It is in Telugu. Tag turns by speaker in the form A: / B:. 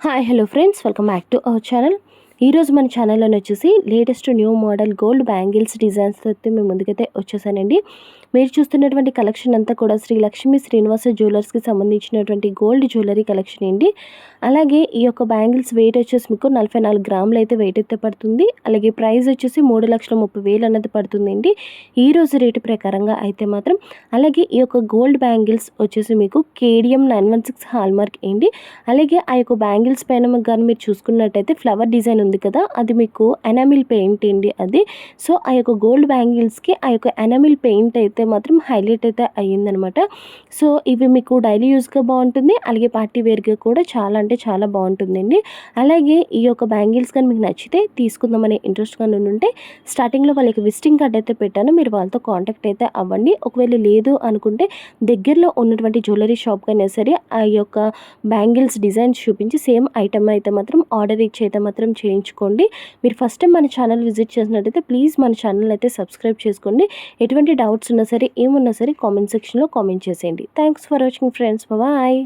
A: Hi hello friends, welcome back to our channel. ఈరోజు మన ఛానల్లోనే వచ్చేసి latest new model gold bangles designs అయితే మేము ముందుకైతే వచ్చేసానండి. మీరు చూస్తున్నటువంటి కలెక్షన్ అంతా కూడా శ్రీ లక్ష్మీ శ్రీనివాస జ్యువెలర్స్కి సంబంధించినటువంటి గోల్డ్ జ్యువెలరీ కలెక్షన్ అండి. అలాగే ఈ యొక్క బ్యాంగిల్స్ వెయిట్ వచ్చేసి మీకు 44 గ్రాములు అయితే వెయిట్ అయితే పడుతుంది. అలాగే ప్రైస్ వచ్చేసి 3,30,000 అన్నది పడుతుందండి ఈ రోజు రేటు ప్రకారంగా అయితే మాత్రం. అలాగే ఈ యొక్క గోల్డ్ బ్యాంగిల్స్ వచ్చేసి మీకు కేడిఎం 916 హాల్మార్క్ అండి. అలాగే ఆ యొక్క బ్యాంగిల్స్ పైన కానీ మీరు చూసుకున్నట్టయితే ఫ్లవర్ డిజైన్ ఉంది కదా, అది మీకు ఎనామిల్ పెయింట్ అండి అది. సో ఆ యొక్క గోల్డ్ బ్యాంగిల్స్కి ఆ యొక్క ఎనామిల్ పెయింట్ అయితే మాత్రం హైలైట్ అయితే అయ్యిందనమాట. సో ఇవి మీకు డైలీ యూస్గా బాగుంటుంది, అలాగే పార్టీ వేర్గా కూడా చాలా అంటే చాలా బాగుంటుందండి. అలాగే ఈ యొక్క బ్యాంగిల్స్ కానీ మీకు నచ్చితే తీసుకుందామనే ఇంట్రెస్ట్ కానీ ఉంటే స్టార్టింగ్లో వాళ్ళకి విజిటింగ్ కార్డ్ అయితే పెట్టాను, మీరు వాళ్ళతో కాంటాక్ట్ అయితే అవ్వండి. ఒకవేళ లేదు అనుకుంటే దగ్గరలో ఉన్నటువంటి జ్యువెలరీ షాప్ కైనా సరే ఆ యొక్క బ్యాంగిల్స్ డిజైన్స్ చూపించి సేమ్ ఐటమ్ అయితే మాత్రం ఆర్డర్ ఇచ్చి అయితే మాత్రం చేయించుకోండి. మీరు ఫస్ట్ టైం మన ఛానల్ విజిట్ చేసినట్టయితే ప్లీజ్ మన ఛానల్ అయితే సబ్స్క్రైబ్ చేసుకోండి. ఎటువంటి డౌట్స్ ఉన్నా సరే ఏమున్నా సరే కామెంట్ సెక్షన్లో కామెంట్ చేసేయండి. Thanks for watching friends, bye.